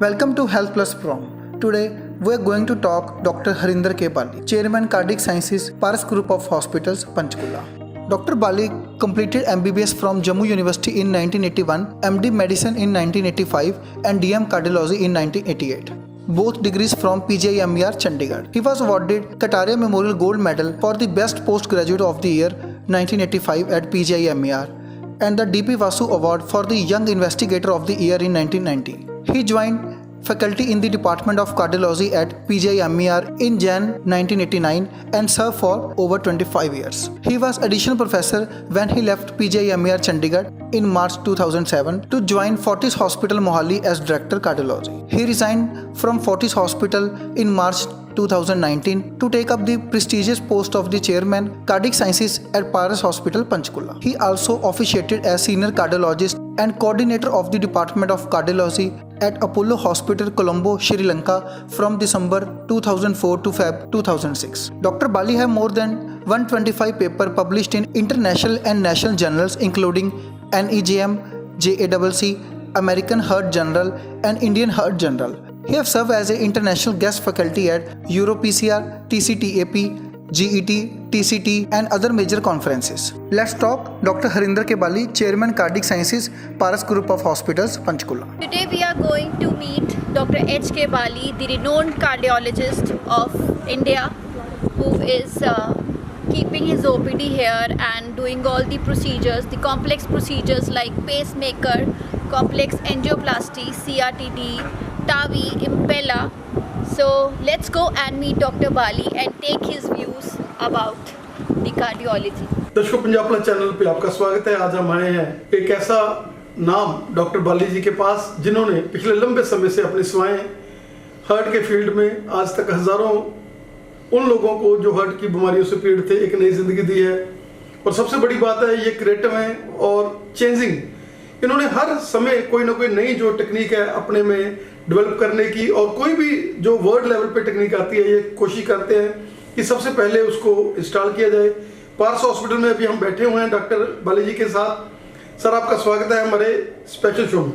Welcome to Health Plus Prom. Today we are going to talk Dr. Harinder K. Bali, Chairman Cardiac Sciences, Paras Group of Hospitals, Panchkula. Dr. Bali completed MBBS from Jammu University in 1981, MD Medicine in 1985 and DM Cardiology in 1988. Both degrees from PGI-MER, Chandigarh. He was awarded Kataria Memorial Gold Medal for the Best Postgraduate of the Year 1985 at PGI-MER and the DP Vasu Award for the Young Investigator of the Year in 1990. He joined faculty in the Department of Cardiology at PGI-MER in Jan 1989 and served for over 25 years. He was additional professor when he left PGI-MER Chandigarh in March 2007 to join Fortis Hospital Mohali as Director Cardiology. He resigned from Fortis Hospital in March 2019 to take up the prestigious post of the Chairman Cardiac Sciences at Paras Hospital, Panchkula. He also officiated as Senior Cardiologist and Coordinator of the Department of Cardiology at Apollo Hospital, Colombo, Sri Lanka from December 2004 to Feb 2006. Dr. Bali have more than 125 papers published in international and national journals including NEJM, JACC, American Heart Journal and Indian Heart Journal. He has served as an international guest faculty at EuroPCR, TCTAP, GET, TCT and other major conferences. Let's talk Dr. Harinder K. Bali, Chairman Cardiac Sciences, Paras Group of Hospitals, Panchkula. Today we are going to meet Dr. H. K. Bali, the renowned cardiologist of India, who is keeping his OPD here and doing all the procedures, the complex procedures like pacemaker, complex angioplasty, CRTD, TAVI, Impella. So let's go and meet Dr. Bali and take his views about the cardiology. दर्शकों, Punjab plus channel पे आपका स्वागत है। आज हम आए हैं एक ऐसा नाम डॉक्टर बाली जी के पास जिन्होंने पिछले लंबे समय से अपनी सेवाएं हार्ट के फील्ड में आज तक हजारों उन लोगों को जो हार्ट की बीमारियों से पीड़ित थे एक नई जिंदगी दी है। और सबसे बड़ी बात है ये क्रिएटिव हैं और चेंजिंग। इन्होंने हर समय कोई ना कोई नई जो टेक्निक है अपने में डेवलप करने की, और कोई भी जो वर्ल्ड लेवल पे टेक्निक आती है ये कोशिश करते हैं कि सबसे पहले उसको इंस्टॉल किया जाए। पार्स हॉस्पिटल में अभी हम बैठे हुए हैं डॉक्टर बाली जी के साथ। सर, आपका स्वागत है हमारे स्पेशल शो में।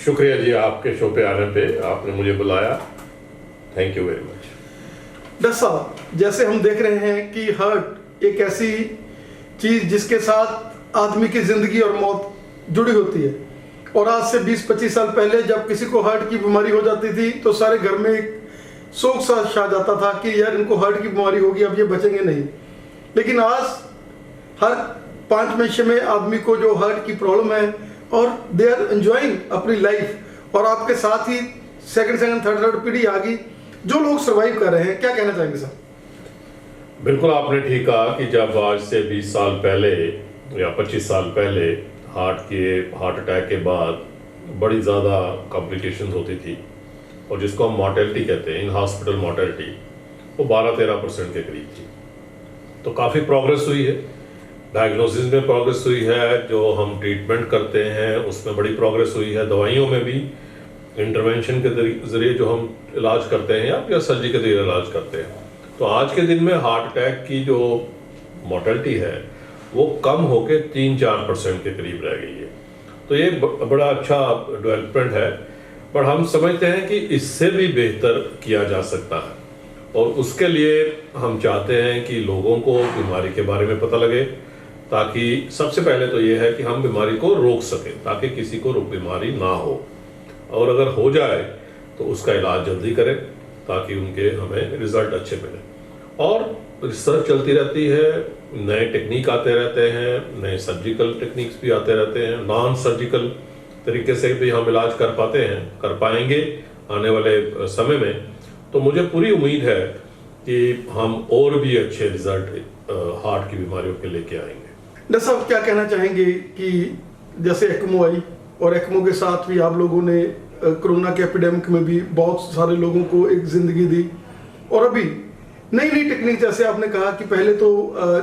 शुक्रिया जी, आपके शो पे आने पे आपने मुझे बुलाया, thank you very much. Doctor साहब, जैसे हम देख रहे हैं कि हार्ट एक ऐसी चीज जिसके साथ आदमी की जिंदगी और मौत जुड़ी होती है, और आज से 20-25 साल पहले जब किसी को हार्ट की बीमारी हो जाती थी तो सारे घर में एक शोक सा छा जाता था कि यार इनको हार्ट की बीमारी होगी, अब ये बचेंगे नहीं। लेकिन आज हर 5 मनुष्य में आदमी को जो हार्ट की प्रॉब्लम है और दे आर एंजॉइंग अपनी लाइफ, और आपके साथ ही सेकंड थर्ड पीढ़ी आ गई जो लोग सर्वाइव कर रहे हैं। क्या कहना चाहेंगे सर? बिल्कुल आपने ठीक कहा कि जब आज से 20 साल पहले या 25 साल पहले हार्ट अटैक के बाद बड़ी ज़्यादा कॉम्प्लिकेशंस होती थी, और जिसको हम मॉर्टेलिटी कहते हैं, इन हॉस्पिटल मॉर्टेलिटी, वो 12-13% के करीब थी। तो काफ़ी प्रोग्रेस हुई है, डायग्नोसिस में प्रोग्रेस हुई है, जो हम ट्रीटमेंट करते हैं उसमें बड़ी प्रोग्रेस हुई है, दवाइयों में भी इंटरवेंशन के ज़रिए जो हम इलाज करते हैं या सर्जरी के ज़रिए इलाज करते हैं। तो आज के दिन में हार्ट अटैक की जो मॉर्टेलिटी है वो कम होकर 3-4% के करीब रह गई है। तो ये बड़ा अच्छा डेवलपमेंट है, पर हम समझते हैं कि इससे भी बेहतर किया जा सकता है, और उसके लिए हम चाहते हैं कि लोगों को बीमारी के बारे में पता लगे, ताकि सबसे पहले तो ये है कि हम बीमारी को रोक सकें ताकि किसी को बीमारी ना हो, और अगर हो जाए तो उसका इलाज जल्दी करें ताकि उनके हमें रिजल्ट अच्छे मिले। और रिसर्च चलती रहती है, नए टेक्निक आते रहते हैं, नए सर्जिकल टेक्निक्स भी आते रहते हैं, नॉन सर्जिकल तरीके से भी हम इलाज कर पाएंगे आने वाले समय में। तो मुझे पूरी उम्मीद है कि हम और भी अच्छे रिजल्ट हार्ट की बीमारियों के लेके आएंगे। डॉक्टर साहब, क्या कहना चाहेंगे कि जैसे एक्मो आई और एक्मो के साथ भी आप लोगों ने कोरोना के एपिडेमिक में भी बहुत सारे लोगों को एक जिंदगी दी, और अभी नई नई टेक्निक, जैसे आपने कहा कि पहले तो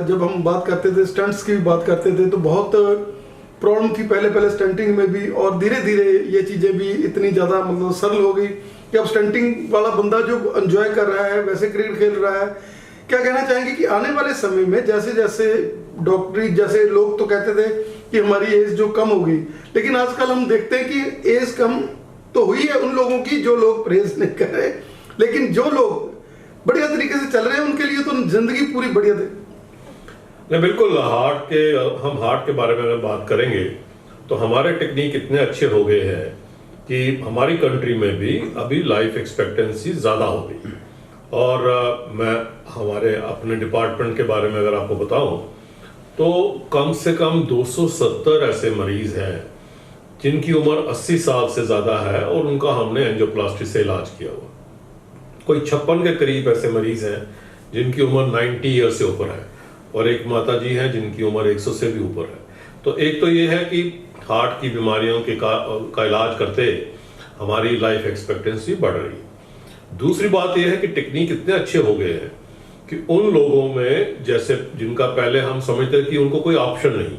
जब हम बात करते थे स्टंट्स की भी बात करते थे तो बहुत प्रॉब्लम थी पहले स्टंटिंग में भी, और धीरे धीरे ये चीज़ें भी इतनी ज़्यादा मतलब सरल हो गई कि अब स्टंटिंग वाला बंदा जो एंजॉय कर रहा है वैसे क्रिकेट खेल रहा है। क्या कहना चाहेंगे कि आने वाले समय में जैसे जैसे डॉक्टरी, जैसे लोग तो कहते थे कि हमारी एज जो कम होगी, लेकिन आजकल हम देखते हैं कि एज कम तो हुई है उन लोगों की जो लोग परहेज नहीं कर रहे, लेकिन जो लोग बढ़िया तरीके से चल रहे हैं उनके लिए तो जिंदगी पूरी बढ़िया थी। नहीं, बिल्कुल। हम हार्ट के बारे में अगर बात करेंगे तो हमारे टेक्निक इतने अच्छे हो गए हैं कि हमारी कंट्री में भी अभी लाइफ एक्सपेक्टेंसी ज़्यादा हो गई। और मैं हमारे अपने डिपार्टमेंट के बारे में अगर आपको बताऊं तो कम से कम 270 ऐसे मरीज हैं जिनकी उम्र 80 साल से ज़्यादा है और उनका हमने एंजियोप्लास्टी से इलाज किया हुआ। कोई 56 के करीब ऐसे मरीज हैं जिनकी उम्र 90 ईयर से ऊपर है, और एक माता जी हैं जिनकी उम्र 100 से भी ऊपर है। तो एक तो ये है कि हार्ट की बीमारियों का इलाज करते हमारी लाइफ एक्सपेक्टेंसी बढ़ रही है। दूसरी बात यह है कि टेक्निक इतने अच्छे हो गए हैं कि उन लोगों में जैसे जिनका पहले हम समझते कि उनको कोई ऑप्शन नहीं,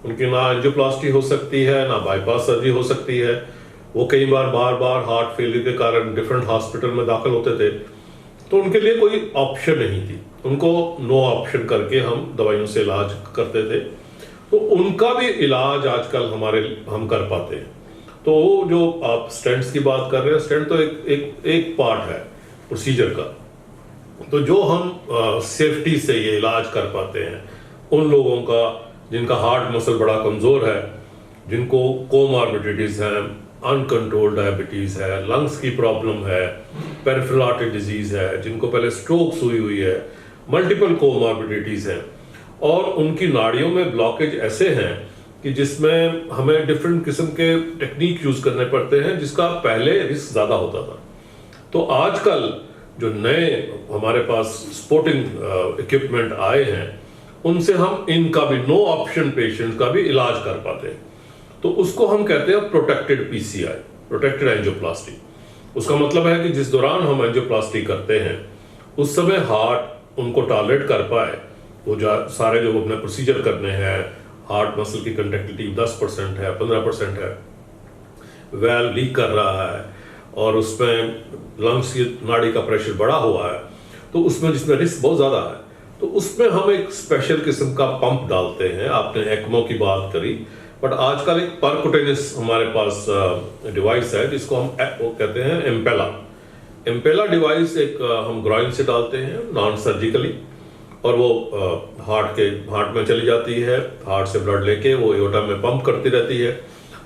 उनकी ना एंजियोप्लास्टी हो सकती है ना बाईपास सर्जरी हो सकती है, वो कई बार बार हार्ट फेलियर के कारण डिफरेंट हॉस्पिटल में दाखिल होते थे, तो उनके लिए कोई ऑप्शन नहीं थी, उनको नो ऑप्शन करके हम दवाइयों से इलाज करते थे। तो उनका भी इलाज आजकल हम कर पाते हैं। तो जो आप स्टेंट्स की बात कर रहे हैं, स्टेंट तो एक पार्ट है प्रोसीजर का। तो जो हम सेफ्टी से ये इलाज कर पाते हैं उन लोगों का जिनका हार्ट मसल बड़ा कमजोर है, जिनको कोमॉर्बिडिटीज हैं, अनकंट्रोल्ड डायबिटीज है, लंग्स की प्रॉब्लम है, पेरिफेरल आर्टरी डिजीज है, जिनको पहले स्ट्रोक्स हुई है, मल्टीपल कोमॉर्बिडिटीज हैं, और उनकी नाड़ियों में ब्लॉकेज ऐसे हैं कि जिसमें हमें डिफरेंट किस्म के टेक्निक यूज करने पड़ते हैं, जिसका पहले रिस्क ज्यादा होता था। तो आजकल जो नए हमारे पास स्पोर्टिंग इक्विपमेंट आए हैं, उनसे हम इनका भी नो ऑप्शन पेशेंट का भी इलाज कर पाते हैं। तो उसको हम कहते हैं प्रोटेक्टेड पीसीआई, प्रोटेक्टेड एंजियोप्लास्टी। उसका मतलब है कि जिस दौरान हम एंजियोप्लास्टी करते हैं उस समय हार्ट उनको टॉलरेट कर पाए, वो जो सारे जो अपने प्रोसीजर करने हैं, हार्ट मसल की कंडक्टिविटी 10% है, 15% है, वेल लीक कर रहा है और उसमें लंग्स की नाड़ी का प्रेशर बढ़ा हुआ है, तो उसमें जिसमें रिस्क बहुत ज़्यादा है, तो उसमें हम एक स्पेशल किस्म का पंप डालते हैं। आपने एक्मो की बात करी, बट आजकल एक परकुटेनियस हमारे पास डिवाइस है जिसको हम वो कहते हैं एम्पेला डिवाइस। एक हम ग्रॉइन से डालते हैं नॉन सर्जिकली, और वो हार्ट में चली जाती है, हार्ट से ब्लड लेके वो एओर्टा में पंप करती रहती है।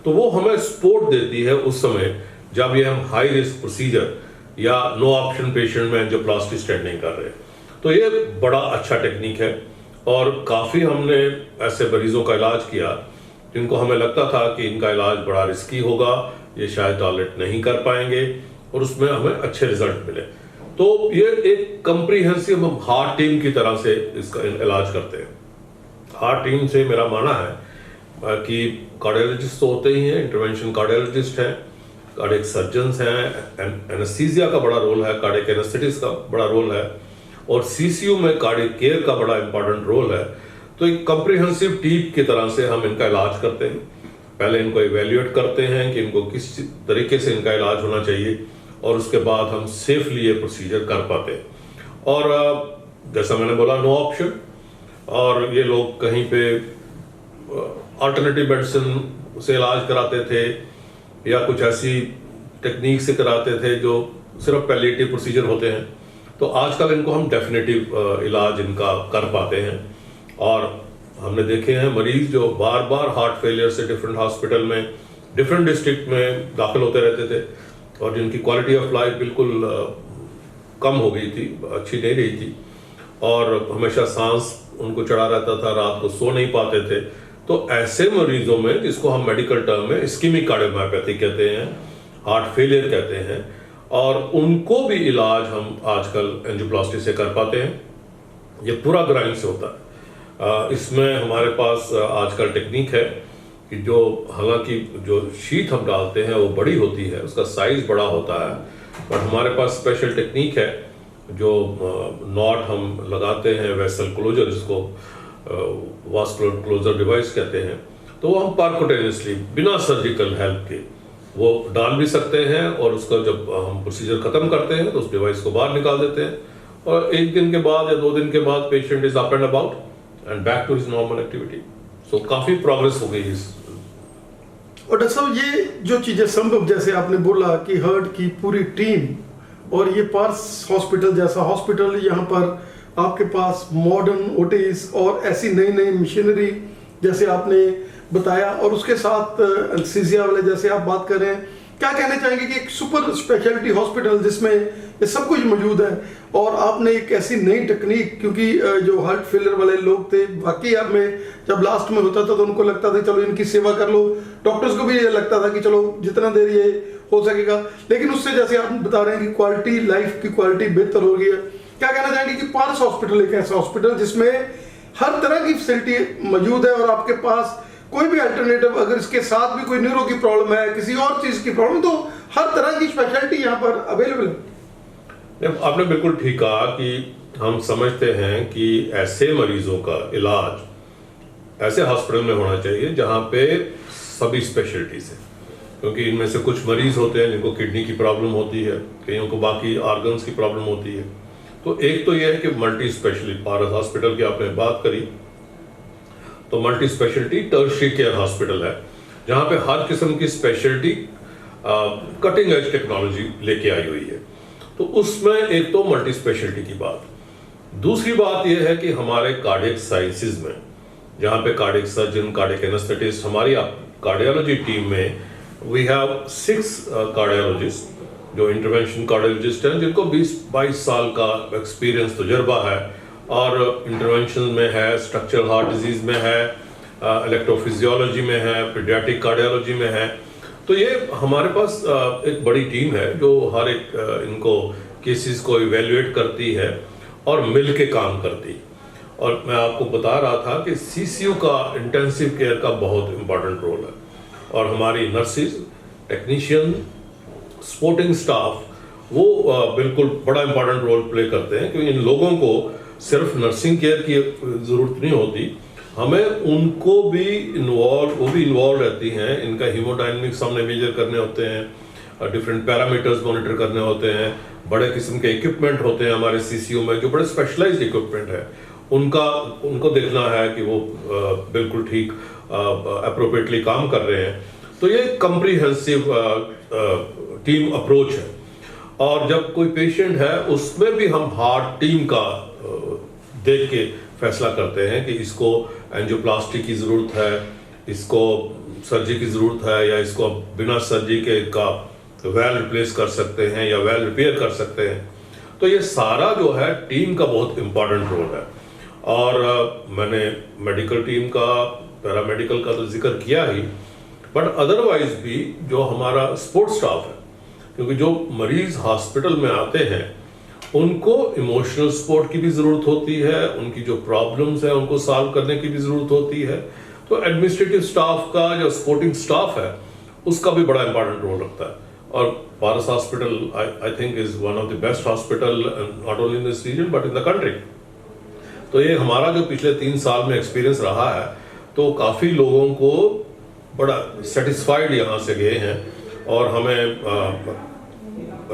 तो वो हमें सपोर्ट देती है उस समय जब ये हम हाई रिस्क प्रोसीजर या नो ऑप्शन पेशेंट में एंजियोप्लास्टी स्टेंट नहीं कर रहे। तो ये बड़ा अच्छा टेक्निक है, और काफ़ी हमने ऐसे मरीजों का इलाज किया जिनको हमें लगता था कि इनका इलाज बड़ा रिस्की होगा, ये शायद टॉलरेट नहीं कर पाएंगे, और उसमें हमें अच्छे रिजल्ट मिले। तो ये एक कंप्रीहेंसिव हम हार्ट टीम की तरह से इसका इलाज करते हैं। हार्ट टीम से मेरा मानना है कि कार्डियोलॉजिस्ट तो होते ही हैं, इंटरवेंशन कार्डियोलॉजिस्ट हैं, कार्डियक सर्जन्स हैं, एनेस्थीसिया का बड़ा रोल है, कार्डियक एनेस्थेटिक्स का बड़ा रोल है, और सीसीयू में कार्डियक केयर का बड़ा इंपॉर्टेंट रोल है। तो एक कंप्रीहेंसिव टीम की तरह से हम इनका इलाज करते हैं। पहले इनको इवेल्युएट करते हैं कि इनको किस तरीके से इनका इलाज होना चाहिए, और उसके बाद हम सेफली ये प्रोसीजर कर पाते हैं। और जैसा मैंने बोला, नो ऑप्शन, और ये लोग कहीं पे अल्टरनेटिव मेडिसिन से इलाज कराते थे या कुछ ऐसी टेक्निक से कराते थे जो सिर्फ पैलिएटिव प्रोसीजर होते हैं। तो आजकल इनको हम डेफिनेटिव इलाज इनका कर पाते हैं, और हमने देखे हैं मरीज जो बार बार हार्ट फेलियर से डिफरेंट हॉस्पिटल में, डिफरेंट डिस्ट्रिक्ट में दाखिल होते रहते थे, और जिनकी क्वालिटी ऑफ लाइफ बिल्कुल कम हो गई थी, अच्छी नहीं रही थी, और हमेशा सांस उनको चढ़ा रहता था, रात को सो नहीं पाते थे। तो ऐसे मरीजों में, जिसको हम मेडिकल टर्म में इस्कीमिक कार्डियोमायोपैथी कहते हैं, हार्ट फेलियर कहते हैं, और उनको भी इलाज हम आजकल एंजियोप्लास्टी से कर पाते हैं। ये पूरा ग्राइंड से होता है। इसमें हमारे पास आजकल टेक्निक है कि जो, हालांकि जो शीट हम डालते हैं वो बड़ी होती है, उसका साइज बड़ा होता है, बट हमारे पास स्पेशल टेक्निक है जो नॉट हम लगाते हैं, वेसल क्लोजर, जिसको वास्कुलर क्लोजर डिवाइस कहते हैं। तो वो हम परकुटेनियसली बिना सर्जिकल हेल्प के वो डाल भी सकते हैं, और उसका जब हम प्रोसीजर खत्म करते हैं तो उस डिवाइस को बाहर निकाल देते हैं, और 1 दिन के बाद या 2 दिन के बाद patient is up and about and back to his normal activity. So काफ़ी प्रोग्रेस हो गई इस और डॉक्टर साहब ये जो चीज़ें संभव, जैसे आपने बोला कि हार्ट की पूरी टीम और ये पार्स हॉस्पिटल जैसा हॉस्पिटल, यहाँ पर आपके पास मॉडर्न ओटीज और ऐसी नई नई मशीनरी जैसे आपने बताया, और उसके साथ एनेस्थीसिया वाले जैसे आप बात कर रहे हैं, क्या कहना चाहेंगे कि एक सुपर स्पेशलिटी हॉस्पिटल जिसमें ये सब कुछ मौजूद है, और आपने एक ऐसी नई टेक्निक, क्योंकि जो हार्ट फेलियर वाले लोग थे वाकई आप में जब लास्ट में होता था तो उनको लगता था चलो इनकी सेवा कर लो, डॉक्टर्स को भी ये लगता था कि चलो जितना देर ये हो सकेगा, लेकिन उससे जैसे आप बता रहे हैं कि क्वालिटी, लाइफ की क्वालिटी बेहतर हो गई है। क्या कहना चाहेंगे कि पार्स हॉस्पिटल एक ऐसा हॉस्पिटल जिसमें हर तरह की फैसिलिटी मौजूद है, और आपके पास कोई भी अल्टरनेटिव, अगर इसके साथ भी कोई न्यूरो की प्रॉब्लम है, किसी और चीज की प्रॉब्लम, तो हर तरह की स्पेशलिटी यहाँ पर अवेलेबल है। आपने बिल्कुल ठीक कहा कि हम समझते हैं कि ऐसे मरीजों का इलाज ऐसे हॉस्पिटल में होना चाहिए जहाँ पे सभी स्पेशलिटीज हैं, क्योंकि इनमें से कुछ मरीज होते हैं जिनको किडनी की प्रॉब्लम होती है, कईयों को बाकी ऑर्गन्स की प्रॉब्लम होती है। तो एक तो यह है कि मल्टी स्पेशलिटी, पारस हॉस्पिटल की आपने बात करी, तो multi speciality tertiary care hospital है जहाँ पे हर किस्म की स्पेशलिटी कटिंग एज टेक्नोलॉजी लेके आई हुई है। तो उसमें एक तो मल्टी स्पेशलिटी की बात, दूसरी बात यह है कि हमारे कार्डियक साइंसेज में, जहाँ पे कार्डियक सर्जन, कार्डियक एनेस्थेटिस्ट, हमारी कार्डियोलॉजी टीम में वी हैव 6 कार्डियोलॉजिस्ट जो इंटरवेंशन कार्डियोलॉजिस्ट हैं, जिनको 20-22 साल का एक्सपीरियंस, तजुर्बा है, और इंटरवेंशन में है, स्ट्रक्चरल हार्ट डिजीज में है, इलेक्ट्रोफिजियोलॉजी में है, पीडियाट्रिक कार्डियोलॉजी में है। तो ये हमारे पास एक बड़ी टीम है जो हर एक इनको केसेस को इवेल्युएट करती है और मिल के काम करती है। और मैं आपको बता रहा था कि सीसीयू का, इंटेंसिव केयर का बहुत इंपॉर्टेंट रोल है, और हमारी नर्सिस, टेक्नीशियन, सपोर्टिंग स्टाफ, वो बिल्कुल बड़ा इंपॉर्टेंट रोल प्ले करते हैं, क्योंकि इन लोगों को सिर्फ नर्सिंग केयर की ज़रूरत नहीं होती, हमें उनको भी इन्वॉल्व रहती हैं। इनका हीमोडायनेमिक्स हमने मेजर करने होते हैं, डिफरेंट पैरामीटर्स मॉनिटर करने होते हैं, बड़े किस्म के इक्विपमेंट होते हैं हमारे सीसीयू में जो बड़े स्पेशलाइज्ड इक्विपमेंट है, उनको देखना है कि वो बिल्कुल ठीक अप्रोप्रिएटली काम कर रहे हैं। तो ये कम्प्रीहेंसिव टीम अप्रोच है। और जब कोई पेशेंट है उसमें भी हम हार्ट टीम का देख के फैसला करते हैं कि इसको एंजियोप्लास्टी की ज़रूरत है, इसको सर्जरी की ज़रूरत है, या इसको बिना सर्जरी के का वेल रिप्लेस कर सकते हैं या वेल रिपेयर कर सकते हैं। तो ये सारा जो है टीम का बहुत इम्पॉर्टेंट रोल है। और मैंने मेडिकल टीम का, पैरामेडिकल का तो जिक्र किया ही, बट अदरवाइज भी जो हमारा सपोर्ट स्टाफ है, क्योंकि जो मरीज हॉस्पिटल में आते हैं उनको इमोशनल सपोर्ट की भी ज़रूरत होती है, उनकी जो प्रॉब्लम्स हैं उनको सॉल्व करने की भी ज़रूरत होती है। तो एडमिनिस्ट्रेटिव स्टाफ का, जो सपोर्टिंग स्टाफ है, उसका भी बड़ा इंपॉर्टेंट रोल रखता है। और Paras hospital I think is one of the best hospital not only in this region but in the country. तो ये हमारा जो पिछले 3 साल में एक्सपीरियंस रहा है, तो काफ़ी लोगों को बड़ा सेटिस्फाइड यहाँ से गए हैं, और हमें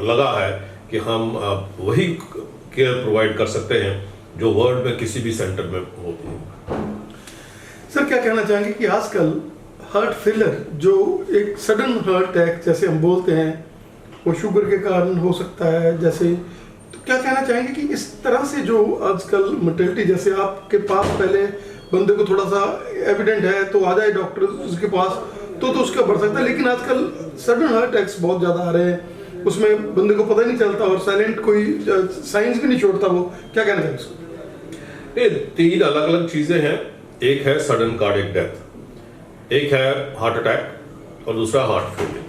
लगा है कि हम वही केयर प्रोवाइड कर सकते हैं जो वर्ल्ड में किसी भी सेंटर में होती है। सर, क्या कहना चाहेंगे कि आजकल हार्ट फेलियर, जो एक सडन हार्ट अटैक जैसे हम बोलते हैं, वो शुगर के कारण हो सकता है जैसे, तो क्या कहना चाहेंगे कि इस तरह से जो आजकल मोर्टेलिटी, जैसे आपके पास पहले बंदे को थोड़ा सा एविडेंट है तो आ जाए डॉक्टर उसके पास तो उसका बढ़ सकता है, लेकिन आजकल सडन हार्ट अटैक्स बहुत ज़्यादा आ रहे हैं, उसमें बंदे को पता ही नहीं चलता और साइलेंट कोई साइंस भी नहीं छोड़ता। वो क्या कहना चाहिए उसको? ये 3 अलग अलग चीज़ें हैं। एक है सडन कार्डियक डेथ, एक है हार्ट अटैक, और दूसरा हार्ट फेलियर।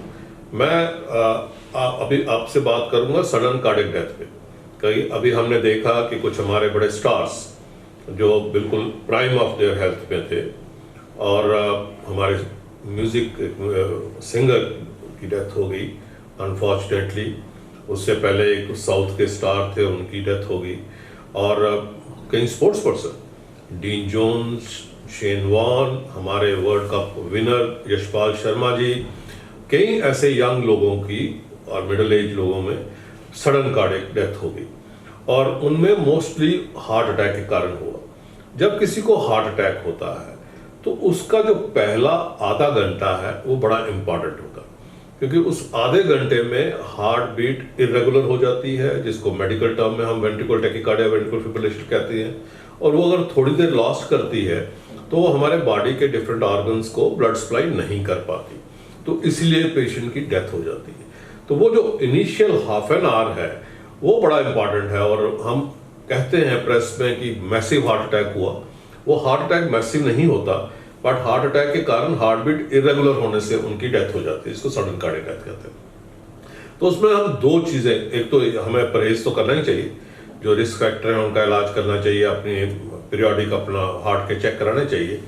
मैं अभी आपसे बात करूंगा सडन कार्डियक डेथ पे। कई अभी हमने देखा कि कुछ हमारे बड़े स्टार्स जो बिल्कुल प्राइम ऑफ देयर हेल्थ में थे, और हमारे म्यूजिक सिंगर की डेथ हो गई अनफॉर्चुनेटली। उससे पहले एक साउथ के स्टार थे, उनकी डेथ हो गई। और कई sports person, Dean Jones, Shane Warne, हमारे world cup winner Yashpal Sharma ji, कई ऐसे यंग लोगों की और मिडिल एज लोगों में सडन कार्डियक डेथ हो गई, और उनमें मोस्टली हार्ट अटैक के कारण हुआ। जब किसी को हार्ट अटैक होता है तो उसका जो पहला आधा घंटा है वो बड़ा इंपॉर्टेंट होता है, क्योंकि उस आधे घंटे में हार्ट बीट इरेगुलर हो जाती है, जिसको मेडिकल टर्म में हम वेंट्रिकुलर टैकीकार्डिया, वेंट्रिकुलर फिब्रिलेशन कहते हैं। और वो अगर थोड़ी देर लॉस्ट करती है तो वो हमारे बॉडी के डिफरेंट ऑर्गन्स को ब्लड सप्लाई नहीं कर पाती, तो इसलिए पेशेंट की डेथ हो जाती है। तो वो जो इनिशियल हाफ एन आवर है वो बड़ा इंपॉर्टेंट है। और हम कहते हैं प्रेस में कि मैसिव हार्ट अटैक हुआ, वो हार्ट अटैक मैसिव नहीं होता, बट हार्ट अटैक के कारण हार्ट बीट इरेगुलर होने से उनकी डेथ हो जाती है, इसको सडन कार्डियक डेथ कहते हैं। तो उसमें हम दो चीजें, एक तो हमें परहेज तो करना ही चाहिए, जो रिस्क फैक्टर है उनका इलाज करना चाहिए, अपनी पीरियोडिक अपना हार्ट के चेक कराने चाहिए।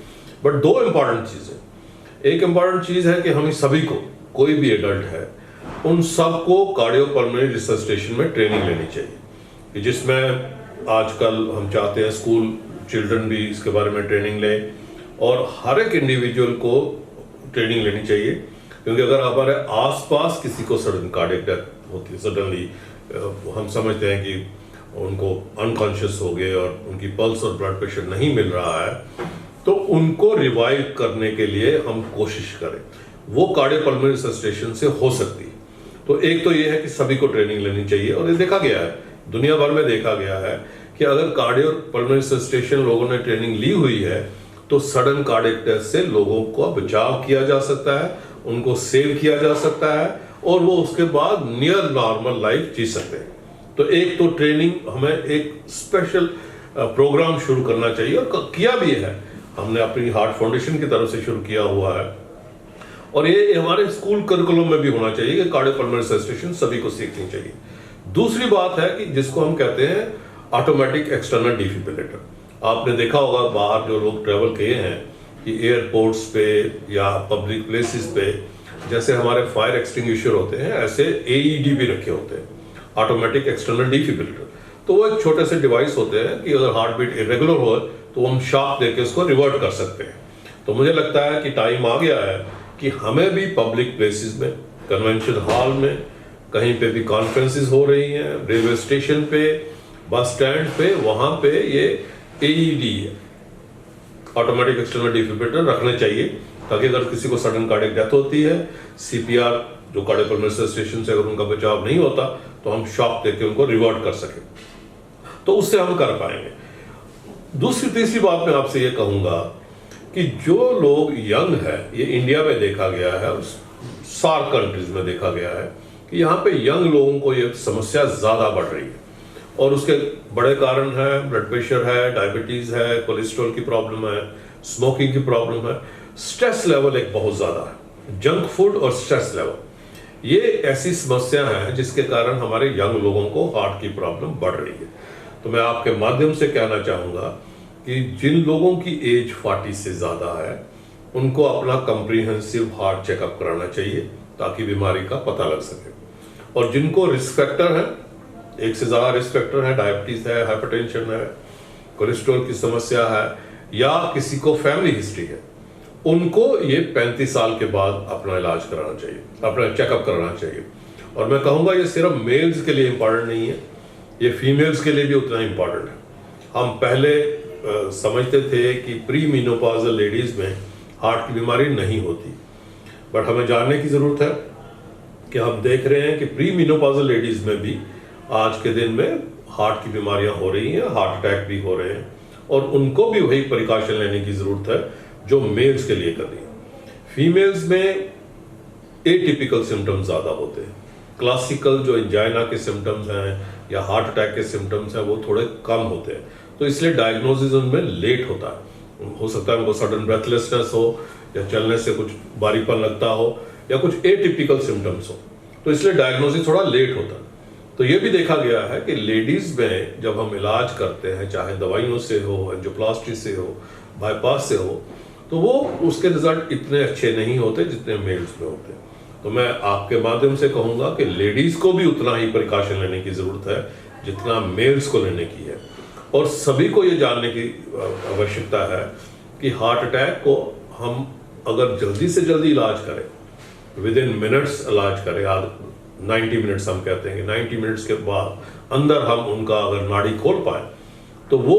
बट दो इंपॉर्टेंट चीजें, एक इंपॉर्टेंट चीज है कि हम सभी को, कोई भी एडल्ट है, उन सबको कार्डियोपल्मोनरी रिससिटेशन में ट्रेनिंग लेनी चाहिए, जिसमें आजकल हम चाहते हैं स्कूल चिल्ड्रन भी इसके बारे में ट्रेनिंग लें, और हर एक इंडिविजुअल को ट्रेनिंग लेनी चाहिए। क्योंकि अगर हमारे आसपास किसी को सडन कार्डियक डेथ होती है, सडनली हम समझते हैं कि उनको अनकॉन्शियस हो गए और उनकी पल्स और ब्लड प्रेशर नहीं मिल रहा है, तो उनको रिवाइव करने के लिए हम कोशिश करें, वो कार्डियोपल्मोनरी रिससिटेशन से हो सकती है। तो एक तो ये है कि सभी को ट्रेनिंग लेनी चाहिए, और ये देखा गया है, दुनिया भर में देखा गया है कि अगर कार्डियोपल्मोनरी रिससिटेशन लोगों ने ट्रेनिंग ली हुई है तो सडन कार्डियक डेथ से लोगों को बचाव किया जा सकता है, उनको सेव किया जा सकता है, और वो उसके बाद नियर नॉर्मल लाइफ जी सकते हैं। तो एक तो ट्रेनिंग, हमें एक स्पेशल प्रोग्राम शुरू करना चाहिए, और किया भी है, हमने अपनी हार्ट फाउंडेशन की तरफ से शुरू किया हुआ है, और ये हमारे स्कूल करिकुलम में भी होना चाहिए कि कार्डियोपल्मोनरी रिससिटेशन सभी को सीखनी चाहिए। दूसरी बात है कि जिसको हम कहते हैं ऑटोमेटिक एक्सटर्नल डिफिब्रिलेटर। आपने देखा होगा बाहर जो लोग ट्रेवल किए हैं कि एयरपोर्ट्स पे या पब्लिक प्लेसेस पे, जैसे हमारे फायर एक्सटिंग्विशर होते हैं, ऐसे AED भी रखे होते हैं, ऑटोमेटिक एक्सटर्नल डिफिब्रिलेटर। तो वो एक छोटे से डिवाइस होते हैं कि अगर हार्ट बीट इरेगुलर हो तो हम शॉक देके उसको रिवर्ट कर सकते हैं। तो मुझे लगता है कि टाइम आ गया है कि हमें भी पब्लिक प्लेसेस में, कन्वेंशन हॉल में, कहीं पे भी कॉन्फ्रेंसेस हो रही हैं, रेलवे स्टेशन पे, बस स्टैंड पे, वहां पे ये AED ऑटोमेटिक एक्सटर्नल डिफिब्रिलेटर रखने चाहिए, ताकि अगर किसी को सडन कार्डियक डेथ होती है, CPR जो कार्डियोपल्मोनरी रिससिटेशन से अगर उनका बचाव नहीं होता तो हम शॉक देके उनको रिवर्ट कर सके, तो उससे हम कर पाएंगे। दूसरी तीसरी बात मैं आपसे ये कहूंगा कि जो लोग यंग है, ये इंडिया में देखा गया है, सार्क कंट्रीज में देखा गया है कि यहाँ पे यंग लोगों को ये समस्या ज्यादा बढ़ रही है, और उसके बड़े कारण है ब्लड प्रेशर है, डायबिटीज है, कोलेस्ट्रॉल की प्रॉब्लम है, स्मोकिंग की प्रॉब्लम है, स्ट्रेस लेवल एक बहुत ज्यादा है, जंक फूड और स्ट्रेस लेवल, ये ऐसी समस्या है जिसके कारण हमारे यंग लोगों को हार्ट की प्रॉब्लम बढ़ रही है। तो मैं आपके माध्यम से कहना चाहूंगा कि जिन लोगों की एज 40 से ज्यादा है उनको अपना कम्प्रीहेंसिव हार्ट चेकअप कराना चाहिए, ताकि बीमारी का पता लग सके। और जिनको रिस्क फैक्टर है, एक से ज्यादा रिस्क फैक्टर है, डायबिटीज है, हाइपरटेंशन है, कोलेस्ट्रॉल की समस्या है, या किसी को फैमिली हिस्ट्री है, उनको ये 35 साल के बाद अपना इलाज कराना चाहिए, अपना चेकअप कराना चाहिए। और मैं कहूंगा ये सिर्फ मेल्स के लिए इंपॉर्टेंट नहीं है, ये फीमेल्स के लिए भी उतना इंपॉर्टेंट है। हम पहले समझते थे कि प्री मेनोपॉजल लेडीज में हार्ट की बीमारी नहीं होती, बट हमें जानने की जरूरत है कि हम देख रहे हैं कि प्री मेनोपॉजल लेडीज में भी आज के दिन में हार्ट की बीमारियां हो रही हैं, हार्ट अटैक भी हो रहे हैं, और उनको भी वही प्रिकॉशन लेने की जरूरत है जो मेल्स के लिए कर रही है। फीमेल्स में एटिपिकल सिम्टम्स ज्यादा होते हैं, क्लासिकल जो एंजाइना के सिम्टम्स हैं या हार्ट अटैक के सिम्टम्स हैं वो थोड़े कम होते हैं, तो इसलिए डायग्नोसिस उनमें लेट होता है। हो सकता है उनको सडन ब्रेथलेसनेस हो, या चलने से कुछ भारीपन लगता हो, या कुछ एटिपिकल सिम्टम्स हो, तो इसलिए डायग्नोसिस थोड़ा लेट होता है। तो ये भी देखा गया है कि लेडीज में जब हम इलाज करते हैं, चाहे दवाइयों से हो, एंजियोप्लास्टी से हो, बाईपास से हो, तो वो उसके रिजल्ट इतने अच्छे नहीं होते जितने मेल्स में होते हैं। तो मैं आपके माध्यम से कहूंगा कि लेडीज को भी उतना ही प्रिकॉशन लेने की जरूरत है जितना मेल्स को लेने की है, और सभी को ये जानने की आवश्यकता है कि हार्ट अटैक को हम अगर जल्दी से जल्दी इलाज करें, विद इन मिनट्स इलाज करें, 90 मिनट्स हम कहते हैं कि 90 मिनट्स के बाद अंदर हम उनका अगर नाड़ी खोल पाए तो वो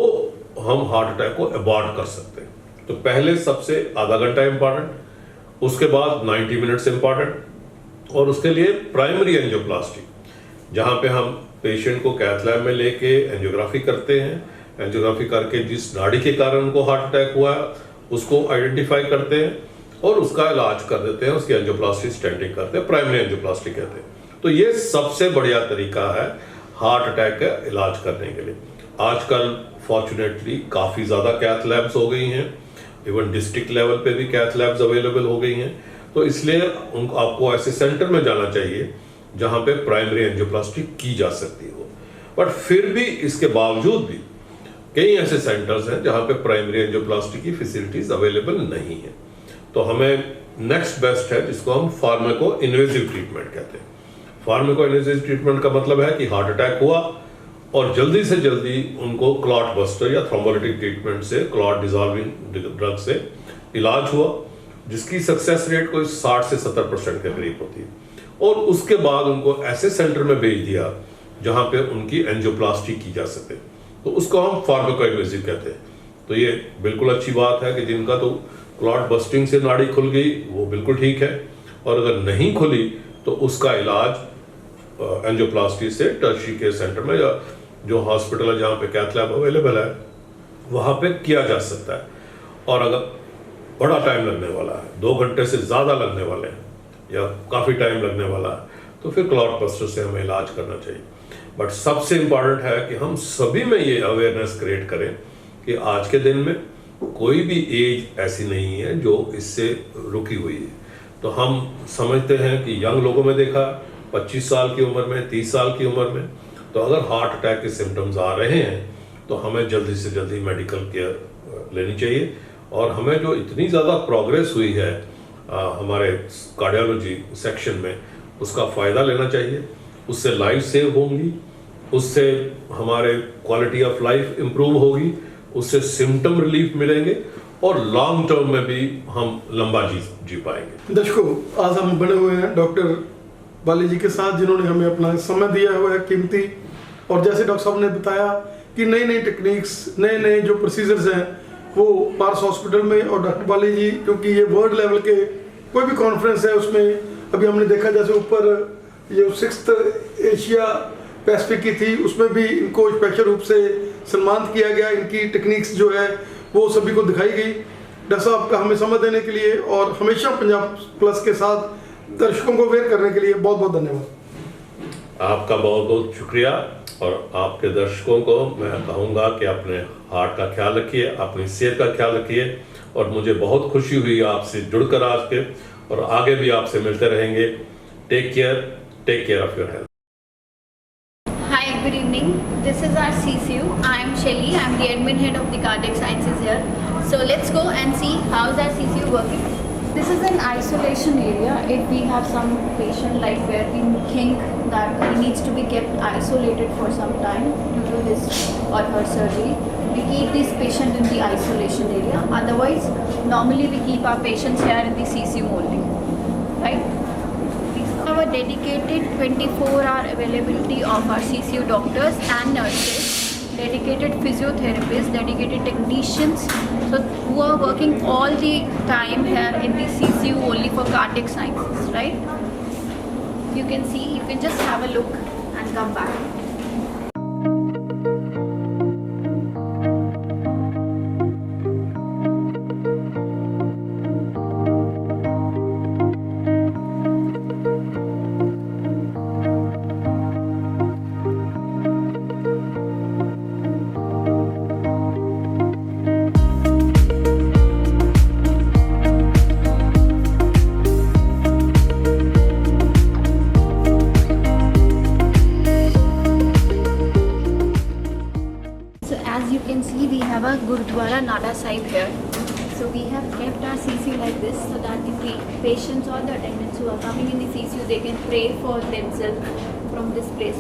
हम हार्ट अटैक को अबॉर्ट कर सकते हैं। तो पहले सबसे आधा घंटा इंपॉर्टेंट, उसके बाद 90 मिनट्स इंपॉर्टेंट, और उसके लिए प्राइमरी एंजियोप्लास्टी, जहाँ पे हम पेशेंट को कैथ लैब में लेके एंजियोग्राफी करते हैं। एंजियोग्राफी करके जिस नाड़ी के कारण उनको हार्ट अटैक हुआ है उसको आइडेंटिफाई करते हैं और उसका इलाज कर देते हैं, उसकी एंजियोप्लास्टी स्टेंटिंग करते हैं, प्राइमरी एंजियोप्लास्टी कहते हैं। तो ये सबसे बढ़िया तरीका है हार्ट अटैक का इलाज करने के लिए। आजकल फॉर्चुनेटली काफ़ी ज़्यादा कैथ लैब्स हो गई हैं, इवन डिस्ट्रिक्ट लेवल पे भी कैथ लैब्स अवेलेबल हो गई हैं। तो इसलिए आपको ऐसे सेंटर में जाना चाहिए जहाँ पे प्राइमरी एंजियोप्लास्टी की जा सकती हो। बट फिर भी इसके बावजूद भी कई ऐसे सेंटर्स हैं जहाँ पे प्राइमरी एंजियोप्लास्टी की फैसिलिटीज अवेलेबल नहीं है। तो हमें नेक्स्ट बेस्ट है जिसको हम फार्माको इन्वेजिव ट्रीटमेंट कहते हैं। फार्माको इन्वेजिव ट्रीटमेंट का मतलब है कि हार्ट अटैक हुआ और जल्दी से जल्दी उनको क्लॉट बस्टर या थ्रोम्बोलिटिक ट्रीटमेंट से, क्लॉट डिजॉल्विंग ड्रग से इलाज हुआ, जिसकी सक्सेस रेट कोई 60 से 70% के करीब होती है। और उसके बाद उनको ऐसे सेंटर में भेज दिया जहाँ पे उनकी एंजियोप्लास्टी की जा सके, तो उसको हम फार्माकोइन्वेजिव कहते हैं। तो ये बिल्कुल अच्छी बात है कि जिनका तो क्लॉट बस्टिंग से नाड़ी खुल गई वो बिल्कुल ठीक है, और अगर नहीं खुली तो उसका इलाज एंजियोप्लास्टी से टर्शियरी केयर सेंटर में या जो हॉस्पिटल है जहाँ पे कैथ लैब अवेलेबल है वहाँ पे किया जा सकता है। और अगर बड़ा टाइम लगने वाला है, 2 घंटे से ज़्यादा लगने वाले हैं या काफ़ी टाइम लगने वाला है, तो फिर क्लॉट बस्टर से हमें इलाज करना चाहिए। बट सबसे इम्पॉर्टेंट है कि हम सभी में ये अवेयरनेस क्रिएट करें कि आज के दिन में कोई भी एज ऐसी नहीं है जो इससे रुकी हुई है। तो हम समझते हैं कि यंग लोगों में देखा 25 साल की उम्र में, 30 साल की उम्र में, तो अगर हार्ट अटैक के सिम्टम्स आ रहे हैं तो हमें जल्दी से जल्दी मेडिकल केयर लेनी चाहिए। और हमें जो इतनी ज़्यादा प्रोग्रेस हुई है हमारे कार्डियोलॉजी सेक्शन में, उसका फ़ायदा लेना चाहिए। उससे लाइफ सेव होंगी, उससे हमारे क्वालिटी ऑफ लाइफ इम्प्रूव होगी, उससे सिम्टम रिलीफ मिलेंगे और लॉन्ग टर्म में भी हम लंबा जी पाएंगे। दर्शकों, आज हम बने हुए हैं डॉक्टर बाली जी के साथ, जिन्होंने हमें अपना समय दिया हुआ है कीमती। और जैसे डॉक्टर साहब ने बताया कि नई नई टेक्निक्स, नए नए जो प्रोसीजर्स हैं वो पार्स हॉस्पिटल में, और डॉक्टर बाली जी क्योंकि ये वर्ल्ड लेवल के कोई भी कॉन्फ्रेंस है उसमें, अभी हमने देखा जैसे ऊपर ये 6th एशिया पैसिफिक की थी, उसमें भी इनको स्पेशल रूप से सम्मानित किया गया। इनकी टेक्निक्स जो है वो सभी को दिखाई गई। डॉक्टर साहब का हमें समय देने के लिए और हमेशा पंजाब प्लस के साथ दर्शकों को अवेयर करने के लिए बहुत बहुत धन्यवाद। आपका बहुत बहुत शुक्रिया। और आपके दर्शकों को मैं कहूँगा कि अपने हार्ट का ख्याल रखिए, अपनी सेहत का ख्याल रखिए। और मुझे बहुत खुशी हुई आपसे जुड़कर आज के, और आगे भी आपसे मिलते रहेंगे। Take care of your health. Hi, good evening. This is our CCU. I am Shelly. I am the admin head of the cardiac sciences here. So let's go and see how is our CCU working. This is an isolation area. If we have some patient like where we think that he needs to be kept isolated for some time due to his or her surgery, we keep this patient in the isolation area. Otherwise, normally we keep our patients here in the CCU only, right? We have a dedicated 24-hour availability of our CCU doctors and nurses, dedicated physiotherapists, dedicated technicians, so who are working all the time here in the CCU only for cardiac sciences, right? You can see, you can just have a look and come back. Gurudwara Nada Sahib here. So we have kept our CCU like this so that the patients or the attendants who are coming in the CCU, they can pray for themselves from this place.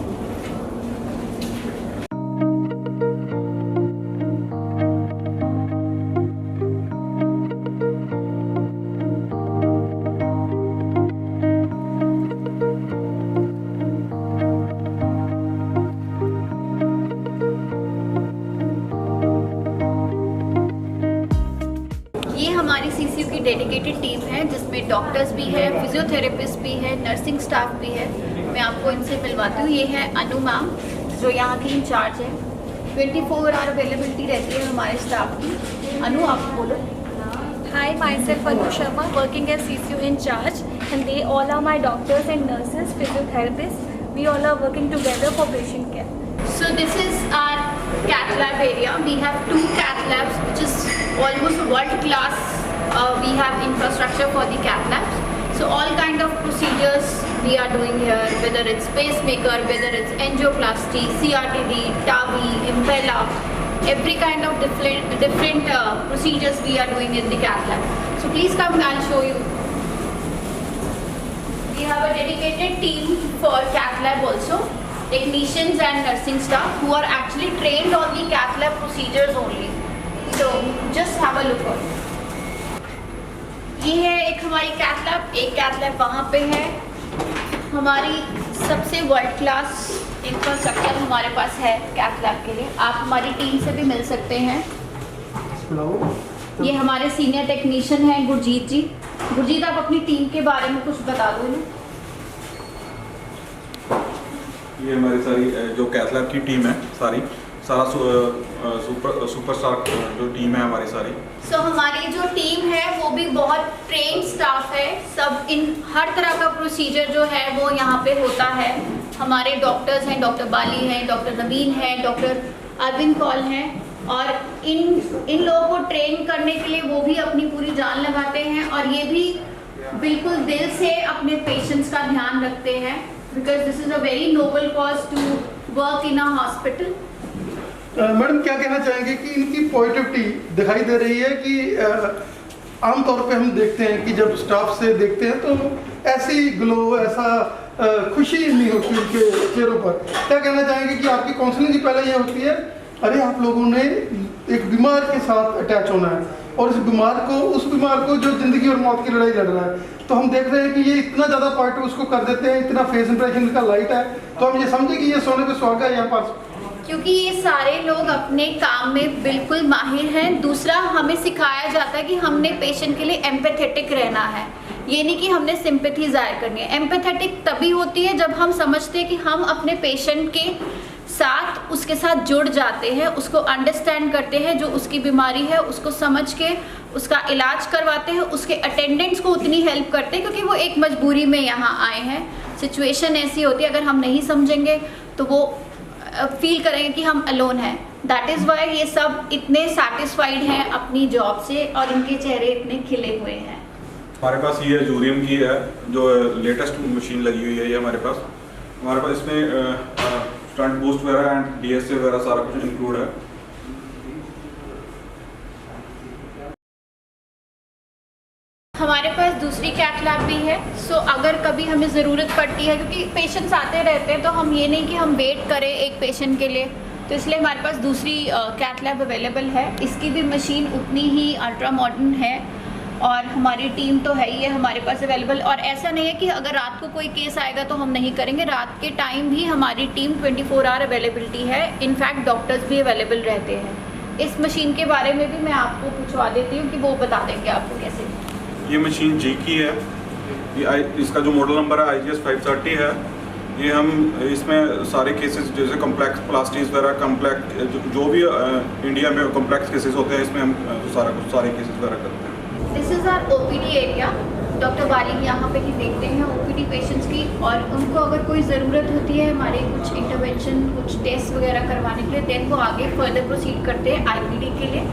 ICU की dedicated team है जिसमें doctors भी है, physiotherapist भी है, nursing staff भी है। मैं आपको इनसे मिलवाती हूँ। ये है अनु मैम जो यहाँ की इंचार्ज है। 24 आवर अवेलेबिलिटी रहती है हमारे स्टाफ की। अनु आप बोलो। Hi, myself Anu Sharma, working as CCU in charge, and they all are my doctors and nurses, physiotherapists. We all are working together for patient care. So this is our cath lab area. We have 2 cath labs, which is almost world class. We have infrastructure for the cath labs. So all kind of procedures we are doing here, whether it's pacemaker, whether it's angioplasty, CRTD, TAVI, Impella, every kind of different procedures we are doing in the cath lab. So please come, I'll show you. We have a dedicated team for cath lab also, technicians and nursing staff who are actually trained on the cath lab procedures only. So just have a look on it. ये है एक हमारी cath lab, एक cath lab वहाँ पे है। हमारी सबसे वर्ल्ड क्लास इंफ्रास्ट्रक्चर हमारे पास है कैथ लैब के लिए। आप हमारी टीम से भी मिल सकते हैं। ये हमारे सीनियर टेक्नीशियन हैं गुरजीत जी। गुरजीत आप अपनी टीम के बारे में कुछ बता दो ना। ये हमारी सारी जो कैथ लैब की टीम है सारा सुपरस्टार जो टीम है हमारी सारी। सो हमारी जो टीम है वो भी बहुत ट्रेन स्टाफ है। सब इन हर तरह का प्रोसीजर जो है वो यहाँ पे होता है। हमारे डॉक्टर्स हैं, डॉक्टर बाली हैं, डॉक्टर नवीन हैं, डॉक्टर अरविंद कौल हैं, और इन लोगों को ट्रेन करने के लिए वो भी अपनी पूरी जान लगाते हैं और ये भी बिल्कुल दिल से अपने पेशेंट्स का ध्यान रखते हैं, because this is a very noble cause to work in a hospital. Madam क्या कहना चाहेंगे कि इनकी पॉजिटिविटी दिखाई दे रही है कि आमतौर पे हम देखते हैं कि जब स्टाफ से देखते हैं तो ऐसी ग्लो, ऐसा खुशी नहीं होती उनके चेहरों पर। क्या कहना चाहेंगे कि आपकी काउंसलिंग की पहले ये होती है, अरे आप लोगों ने एक बीमार के साथ अटैच होना है और उस बीमार को जो जिंदगी और मौत की लड़ाई लड़ रहा है, तो हम देख रहे हैं कि ये इतना ज़्यादा पॉजिटिव उसको कर देते हैं, इतना फेस इंप्रेशन का लाइट है, तो हम ये समझे कि ये सोने पे सुहागा है यहाँ पास। क्योंकि ये सारे लोग अपने काम में बिल्कुल माहिर हैं। दूसरा, हमें सिखाया जाता है कि हमने पेशेंट के लिए एम्पैथेटिक रहना है, ये नहीं कि हमने सिंपैथी जाहिर करनी है। एम्पैथेटिक तभी होती है जब हम समझते हैं कि हम अपने पेशेंट के साथ उसके साथ जुड़ जाते हैं, उसको अंडरस्टैंड करते हैं, जो उसकी बीमारी है उसको समझ के उसका इलाज करवाते हैं, उसके अटेंडेंट्स को उतनी हेल्प करते हैं क्योंकि वो एक मजबूरी में यहाँ आए हैं। सिचुएशन ऐसी होती है, अगर हम नहीं समझेंगे तो वो फील करेंगे कि हम अलोन हैं। दैट इज़ वाई ये सब इतने सेटिस्फाइड हैं अपनी जॉब से और इनके चेहरे इतने खिले हुए हैं। हमारे पास ये जूरियम की है जो लेटेस्ट मशीन लगी हुई है। ये हमारे पास इसमें स्टंट बूस्ट वगैरह एंड DSA वगैरह सारा कुछ इंक्लूड है। हमारे पास दूसरी कैथ लैब भी है। सो अगर कभी हमें ज़रूरत पड़ती है, क्योंकि पेशेंट्स आते रहते हैं, तो हम ये नहीं कि हम वेट करें एक पेशेंट के लिए, तो इसलिए हमारे पास दूसरी कैथ लैब अवेलेबल है। इसकी भी मशीन उतनी ही अल्ट्रा मॉडर्न है और हमारी टीम तो है ही है हमारे पास अवेलेबल। और ऐसा नहीं है कि अगर रात को कोई केस आएगा तो हम नहीं करेंगे, रात के टाइम भी हमारी टीम 24 आवर अवेलेबिलिटी है। इनफैक्ट डॉक्टर्स भी अवेलेबल रहते हैं। इस मशीन के बारे में भी मैं आपको पूछवा देती हूँ कि वो बता देंगे आपको कैसे। ये मशीन जी की है। इसका जो मॉडल नंबर है IGS 530 है। ये हम इसमें सारे केसेस जैसे कॉम्प्लेक्स प्लास्टीज वगैरह कॉम्प्लेक्स जो भी इंडिया में कॉम्प्लेक्स केसेस होते हैं, इसमें हम सारे केसेस वगैरह करते हैं। This is our OPD area. Doctor Bali यहाँ पे ही देखते हैं OPD पेशेंट्स की, और उनको अगर कोई ज़रूरत होती है हमारे कुछ इंटरवेंशन, कुछ टेस्ट वगैरह करवाने के लिए, देन वो आगे फर्दर प्रोसीड करते हैं IPD के लिए।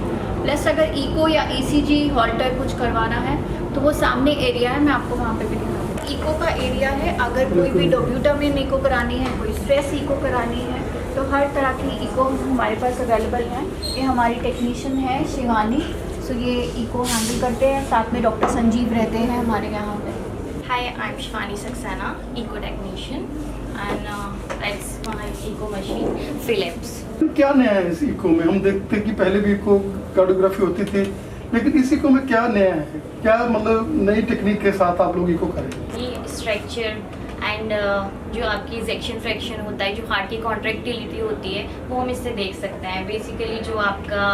प्लस अगर इको या ECG हॉल्टर कुछ करवाना है तो वो सामने एरिया है, मैं आपको वहाँ पे भी दिखाऊंगी। इको का एरिया है। अगर कोई भी डोब्यूटामिन इको करानी है, कोई स्ट्रेस इको करानी है, तो हर तरह की इको हमारे पास अवेलेबल है। ये हमारी टेक्नीशियन है शिवानी, सो ये इको हैंडल करते हैं। साथ में डॉक्टर संजीव रहते हैं हमारे यहाँ पे। Hi, I'm Shivani Saxena, eco technician, and that's my eco machine, Philips. क्या नया है इस इको में? हम देखते हैं कि पहले भी इको कार्डियोग्राफी होती थी, लेकिन इस इको में क्या नया है? क्या मतलब नई टेक्निक के साथ आप लोग इको करें? ये स्ट्रक्चर एंड जो आपकी इजेक्शन फ्रैक्शन होता है, जो हार्ट की कॉन्ट्रैक्टिलिटी होती है, वो हम इससे देख सकते हैं। बेसिकली जो आपका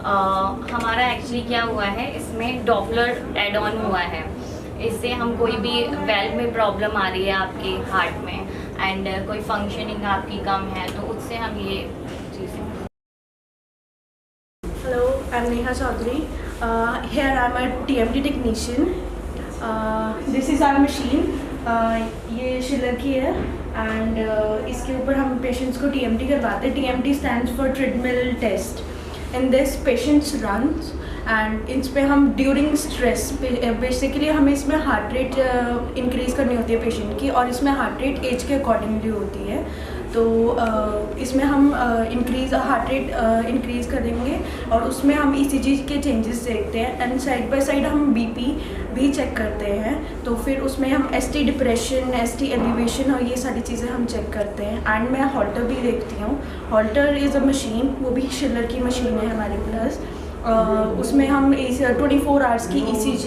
हमारा एक्चुअली क्या हुआ है, इसमें डॉपलर एड ऑन हुआ है। इससे हम कोई भी वेल्व में प्रॉब्लम आ रही है आपके हार्ट में एंड कोई फंक्शनिंग आपकी कम है, तो उससे हम ये चीज़ें। Hello, I'm Neha Chaudhary. Here I'm a TMT technician. This is our machine. ये शिलर की है एंड इसके ऊपर हम पेशेंट्स को TMT करवाते हैं. TMT stands for treadmill test. In this patients runs and इस पे हम ड्यूरिंग स्ट्रेस बेसिकली हमें इसमें हार्ट रेट इंक्रीज़ करनी होती है पेशेंट की, और इसमें हार्ट रेट एज के अकॉर्डिंगली होती है. तो इसमें हम हार्ट रेट इंक्रीज़ करेंगे और उसमें हम ECG के चेंजेस देखते हैं एंड साइड बाय साइड हम BP भी चेक करते हैं. तो फिर उसमें हम ST डिप्रेशन, ST एलिवेशन और ये सारी चीज़ें हम चेक करते हैं. एंड मैं हॉल्टर भी देखती हूँ. हॉल्टर इज़ अ मशीन, वो भी शिलर की मशीन है हमारे प्लस. उसमें हम 24 आवर्स की ECG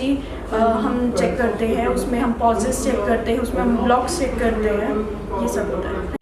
हम चेक करते हैं, उसमें हम पॉजेस चेक करते हैं, उसमें हम ब्लॉक्स चेक करते हैं, ये सब होता है.